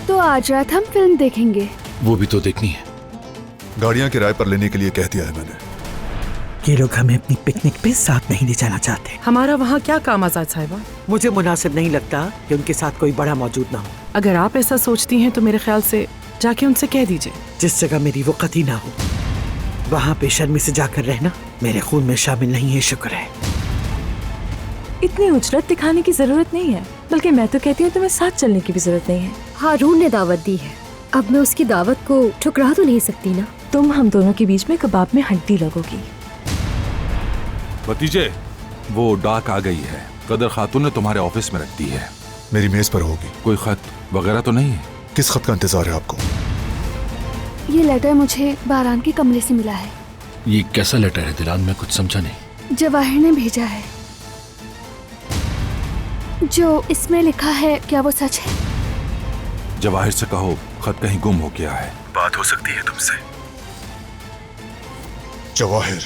तो आज रात हम फिल्म देखेंगे। वो भी तो देखनी है। गाड़ियां किराए पर लेने के लिए कह दिया है मैंने। ये लोग हमें अपनी पिकनिक पे साथ नहीं ले जाना चाहते। हमारा वहाँ क्या काम आजाद साहिबा? मुझे मुनासिब नहीं लगता कि उनके साथ कोई बड़ा मौजूद ना हो। अगर आप ऐसा सोचती हैं तो मेरे ख्याल से जाके उनसे कह दीजिए। जिस जगह मेरी वक़्ती ना हो वहाँ बेशर्मी से जाकर रहना मेरे खून में शामिल नहीं है। शुक्र है। इतनी उजरत दिखाने की जरूरत नहीं है, बल्कि मैं तो कहती हूँ तुम्हें साथ चलने की भी जरूरत नहीं है। हारून ने दावत दी है, अब मैं उसकी दावत को ठुकरा तो नहीं सकती ना। तुम हम दोनों के बीच में कबाब में हड्डी लगोगी। भतीजे, वो डाक आ गई है। कदर खातून ने तुम्हारे ऑफिस में रख दी है। मेरी मेज पर होगी। कोई खत वगैरह तो नहीं है? किस खत का इंतजार है आपको? ये लेटर मुझे बारान के कमरे से मिला है। ये कैसा लेटर है दिलान? मैं कुछ समझा नहीं। जवाहिर ने भेजा है। जो इसमें लिखा है क्या वो सच है? जवाहिर से कहो खत कहीं गुम हो गया है। बात हो सकती है तुमसे। जवाहिर